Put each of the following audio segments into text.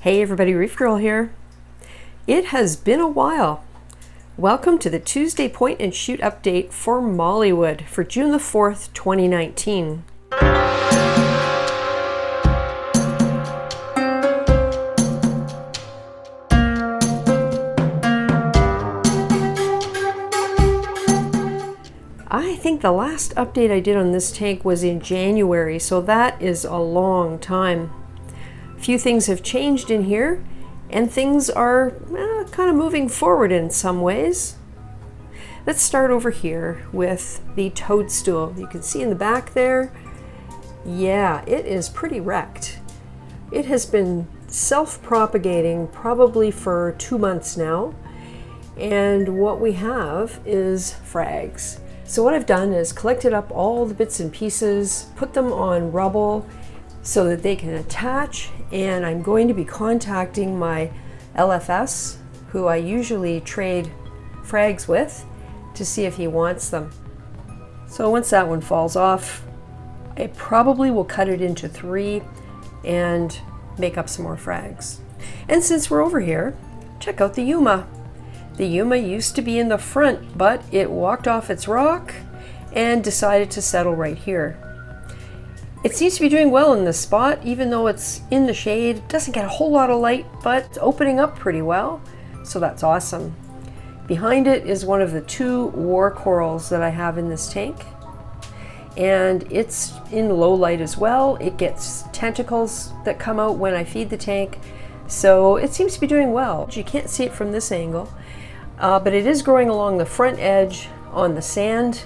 Hey everybody, Reefgrrl here. It has been a while. Welcome to the Tuesday Point and Shoot update for Mollywood for June the 4th, 2019. I think the last update I did on this tank was in January, so that is a long time. A few things have changed in here, and things are kind of moving forward in some ways. Let's start over here with the toadstool. You can see in the back there, yeah, it is pretty wrecked. It has been self-propagating probably for 2 months now, and what we have is frags. So what I've done is collected up all the bits and pieces, put them on rubble so that they can attach, and I'm going to be contacting my LFS, who I usually trade frags with, to see if he wants them. So once that one falls off, I probably will cut it into 3 and make up some more frags. And since we're over here, check out the Yuma. The Yuma used to be in the front, but it walked off its rock and decided to settle right here. It seems to be doing well in this spot, even though it's in the shade. It doesn't get a whole lot of light, but it's opening up pretty well, so that's awesome. Behind it is one of the 2 war corals that I have in this tank, and it's in low light as well. It gets tentacles that come out when I feed the tank, so it seems to be doing well. You can't see it from this angle, but it is growing along the front edge on the sand,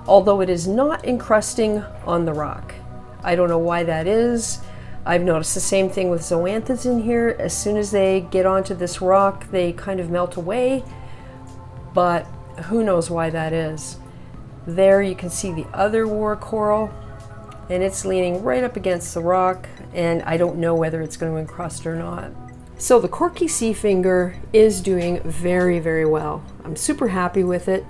although it is not encrusting on the rock. I don't know why that is. I've noticed the same thing with zoanthids in here. As soon as they get onto this rock, they kind of melt away, but who knows why that is. There you can see the other war coral, and it's leaning right up against the rock, and I don't know whether it's going to encrust or not. So the Corky Sea Finger is doing very, very well. I'm super happy with it.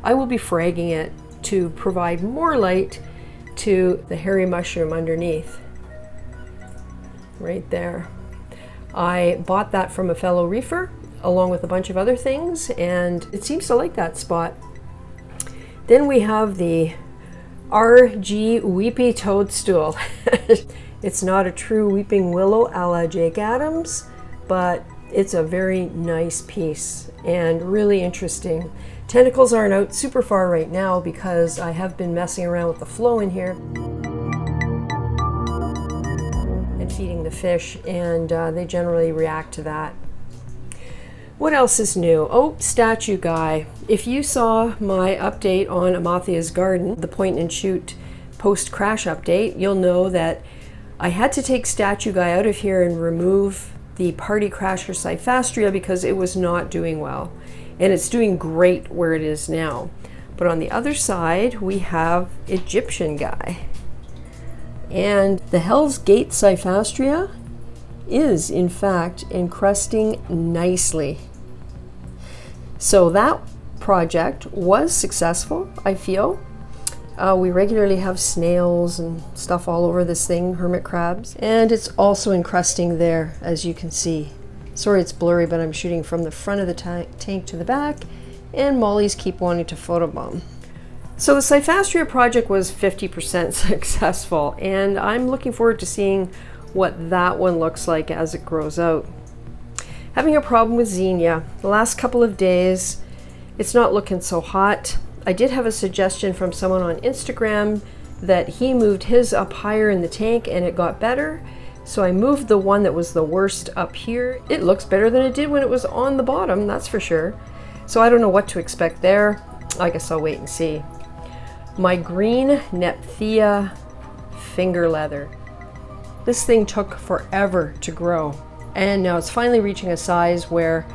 I will be fragging it to provide more light to the hairy mushroom underneath. Right there. I bought that from a fellow reefer along with a bunch of other things, and it seems to like that spot. Then we have the RG Weepy Toadstool. It's not a true weeping willow a la Jake Adams, but it's a very nice piece and really interesting. Tentacles aren't out super far right now because I have been messing around with the flow in here and feeding the fish, and they generally react to that. What else is new? Oh, statue guy. If you saw my update on Amathia's garden, the point and shoot post-crash update, you'll know that I had to take statue guy out of here and remove the party crasher Cyphastria because it was not doing well. And it's doing great where it is now. But on the other side, we have Egyptian guy. And the Hell's Gate Cyphastria is, in fact, encrusting nicely. So that project was successful, I feel. We regularly have snails and stuff all over this thing, hermit crabs. And it's also encrusting there, as you can see. Sorry it's blurry, but I'm shooting from the front of the tank to the back, and mollies keep wanting to photobomb. So the Cyphastria project was 50% successful, and I'm looking forward to seeing what that one looks like as it grows out. Having a problem with Xenia. The last couple of days, it's not looking so hot. I did have a suggestion from someone on Instagram that he moved his up higher in the tank and it got better. So I moved the one that was the worst up here. It looks better than it did when it was on the bottom, that's for sure. So I don't know what to expect there. I guess I'll wait and see. My green Nephthia finger leather. This thing took forever to grow, and now it's finally reaching a size where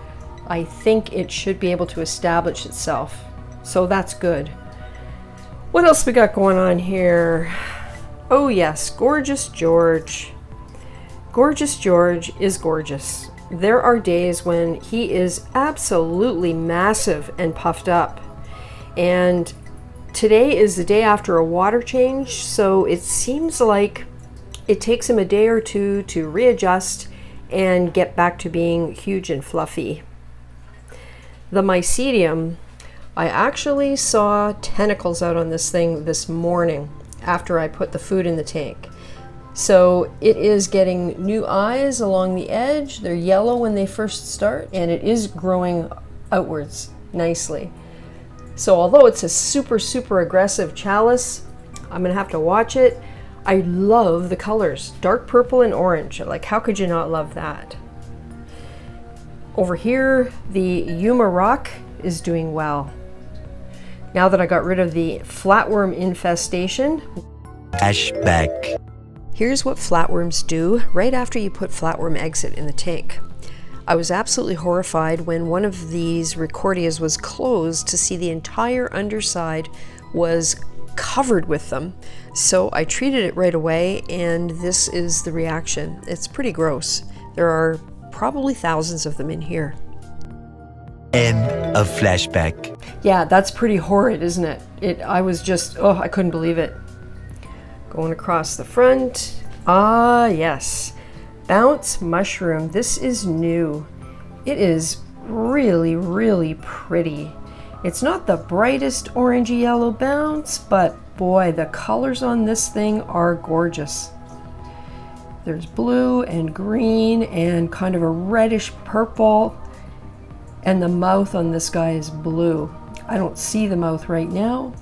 I think it should be able to establish itself. So that's good. What else we got going on here? Oh yes, Gorgeous George. Gorgeous George is gorgeous. There are days when he is absolutely massive and puffed up. And today is the day after a water change, so it seems like it takes him a day or two to readjust and get back to being huge and fluffy. The mycelium, I actually saw tentacles out on this thing this morning after I put the food in the tank. So it is getting new eyes along the edge. They're yellow when they first start, and it is growing outwards nicely. So although it's a super aggressive chalice, I'm gonna have to watch it. I love the colors, dark purple and orange. Like, how could you not love that? Over here, the Yuma rock is doing well. Now that I got rid of the flatworm infestation. Flashback. Here's what flatworms do right after you put flatworm exit in the tank. I was absolutely horrified when one of these Reefgrrls was closed to see the entire underside was covered with them. So I treated it right away, and this is the reaction. It's pretty gross. There are probably thousands of them in here. End of flashback. Yeah, that's pretty horrid, isn't it? I was just, oh, I couldn't believe it. Going across the front. Ah, yes. Bounce mushroom. This is new. It is really pretty. It's not the brightest orangey yellow bounce, but boy, the colors on this thing are gorgeous. There's blue and green and kind of a reddish purple, and the mouth on this guy is blue. I don't see the mouth right now,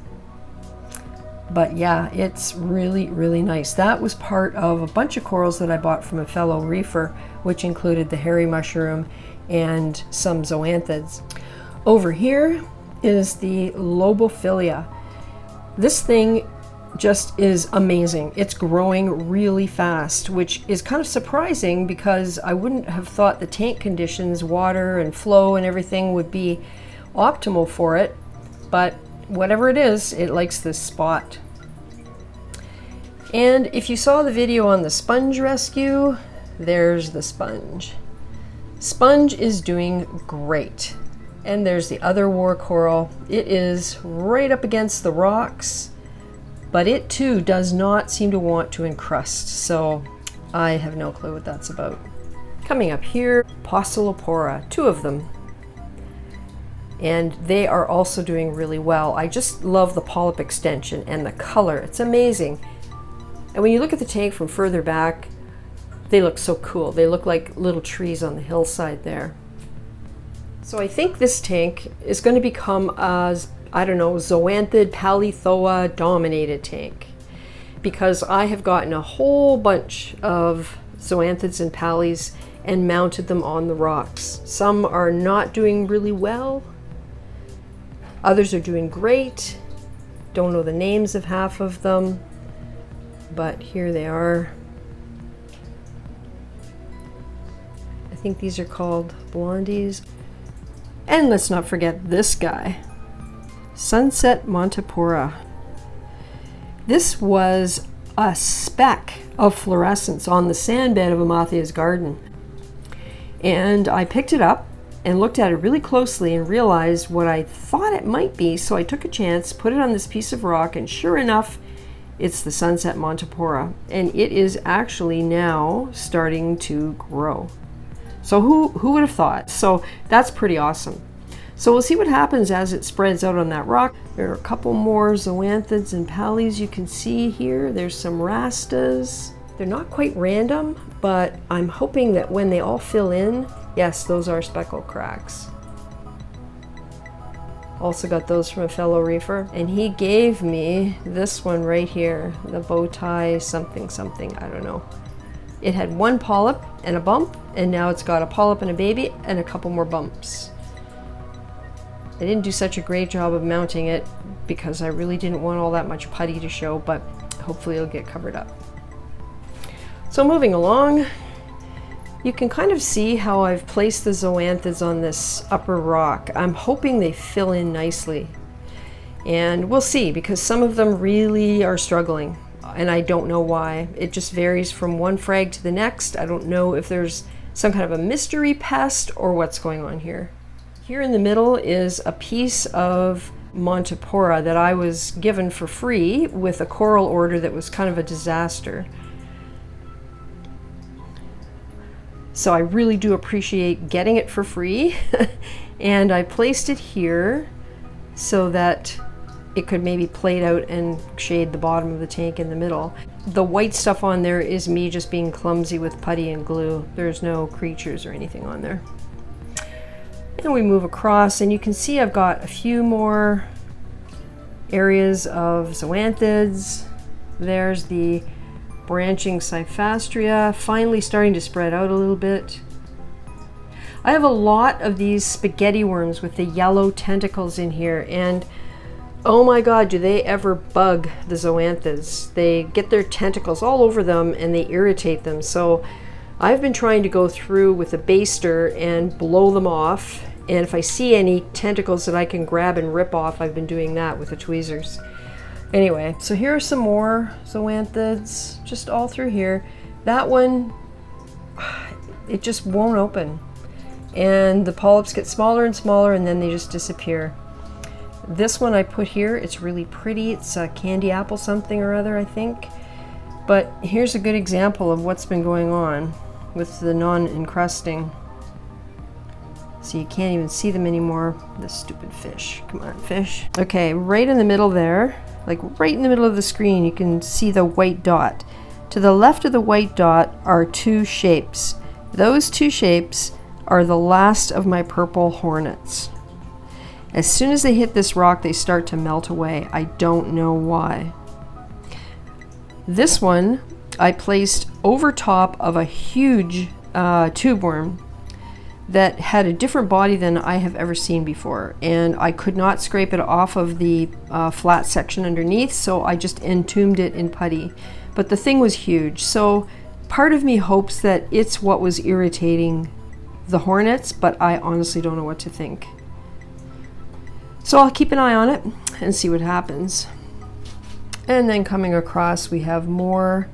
but yeah, it's really nice. That was part of a bunch of corals that I bought from a fellow reefer, which included the hairy mushroom and some zoanthids. Over here is the lobophilia. This thing just is amazing. It's growing really fast, which is kind of surprising because I wouldn't have thought the tank conditions, water and flow and everything would be optimal for it, but whatever it is, it likes this spot. And if you saw the video on the sponge rescue, there's the sponge. Sponge is doing great. And there's the other war coral. It is right up against the rocks, but it too does not seem to want to encrust, so I have no clue what that's about. Coming up here, Poecilopora, 2 of them. And they are also doing really well. I just love the polyp extension and the color. It's amazing. And when you look at the tank from further back, they look so cool. They look like little trees on the hillside there. So I think this tank is going to become a, I don't know, zoanthid palithoa dominated tank, because I have gotten a whole bunch of zoanthids and pallies and mounted them on the rocks. Some are not doing really well. Others are doing great. Don't know the names of half of them, but here they are. I think these are called blondies. And let's not forget this guy, Sunset Montipora. This was a speck of fluorescence on the sandbed of Amathia's garden. And I picked it up and looked at it really closely and realized what I thought it might be, so I took a chance, put it on this piece of rock, and sure enough, it's the Sunset Montipora. And it is actually now starting to grow. So who would have thought? So that's pretty awesome. So we'll see what happens as it spreads out on that rock. There are a couple more zoanthids and pallies you can see here. There's some rastas. They're not quite random, but I'm hoping that when they all fill in, yes, those are speckle cracks. Also got those from a fellow reefer, and he gave me this one right here, the bow tie something, I don't know. It had 1 polyp and a bump, and now it's got a polyp and a baby and a couple more bumps. I didn't do such a great job of mounting it because I really didn't want all that much putty to show, but hopefully it'll get covered up. So moving along, you can kind of see how I've placed the zoanthids on this upper rock. I'm hoping they fill in nicely, and we'll see, because some of them really are struggling. And I don't know why. It just varies from one frag to the next. I don't know if there's some kind of a mystery pest or what's going on here. Here in the middle is a piece of Montipora that I was given for free with a coral order that was kind of a disaster. So I really do appreciate getting it for free. And I placed it here so that it could maybe plate out and shade the bottom of the tank in the middle. The white stuff on there is me just being clumsy with putty and glue. There's no creatures or anything on there. And we move across, and you can see I've got a few more areas of zoanthids. There's the branching cyphastrea, finally starting to spread out a little bit. I have a lot of these spaghetti worms with the yellow tentacles in here, and oh my god, do they ever bug the zoanthids. They get their tentacles all over them and they irritate them. So I've been trying to go through with a baster and blow them off, and if I see any tentacles that I can grab and rip off, I've been doing that with the tweezers. Anyway, so here are some more zoanthids, just all through here. That one, it just won't open. And the polyps get smaller and smaller, and then they just disappear. This one I put here, it's really pretty. It's a candy apple something or other, I think. But here's a good example of what's been going on with the non-encrusting. So you can't even see them anymore. This stupid fish. Come on, fish. Okay, right in the middle there, like right in the middle of the screen, you can see the white dot. To the left of the white dot are two shapes. Those two shapes are the last of my purple hornets. As soon as they hit this rock, they start to melt away. I don't know why. This one I placed over top of a huge tube worm that had a different body than I have ever seen before, and I could not scrape it off of the flat section underneath, so I just entombed it in putty. But the thing was huge, so part of me hopes that it's what was irritating the hornets, but I honestly don't know what to think. So I'll keep an eye on it and see what happens. And then coming across, we have more.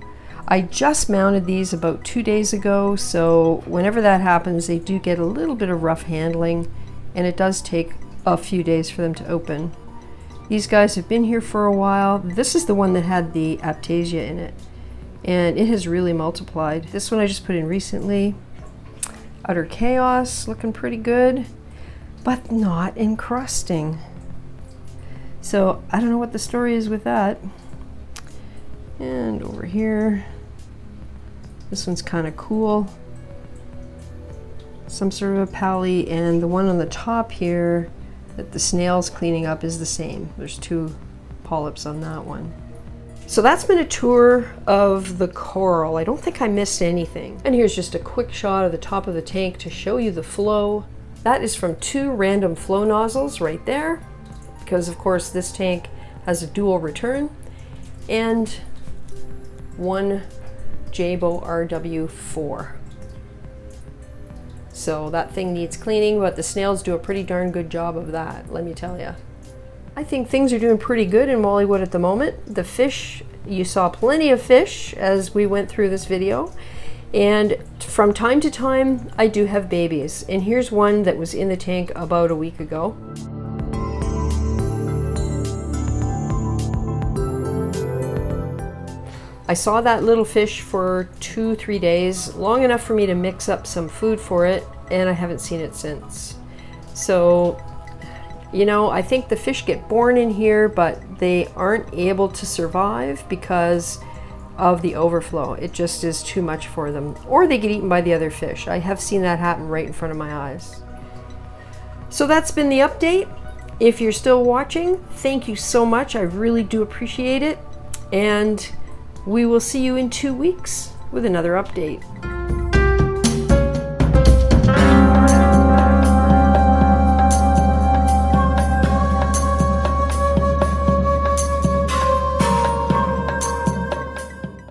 I just mounted these about 2 days ago, so whenever that happens, they do get a little bit of rough handling, and it does take a few days for them to open. These guys have been here for a while. This is the one that had the Aiptasia in it, and it has really multiplied. This one I just put in recently. Utter chaos, looking pretty good, but not encrusting. So I don't know what the story is with that. And over here, this one's kind of cool. Some sort of a pally, and the one on the top here that the snail's cleaning up is the same. There's two polyps on that one. So that's been a tour of the coral. I don't think I missed anything. And here's just a quick shot of the top of the tank to show you the flow. That is from two random flow nozzles right there, because of course this tank has a dual return, and one Jebao RW4. So that thing needs cleaning, but the snails do a pretty darn good job of that, let me tell you. I think things are doing pretty good in Mollywood at the moment. The fish, you saw plenty of fish as we went through this video. And from time to time, I do have babies. And here's one that was in the tank about a week ago. I saw that little fish for 2-3 days, long enough for me to mix up some food for it, and I haven't seen it since. So, you know, I think the fish get born in here, but they aren't able to survive because of the overflow. It just is too much for them. Or they get eaten by the other fish. I have seen that happen right in front of my eyes. So that's been the update. If you're still watching, thank you so much. I really do appreciate it. And we will see you in 2 weeks with another update.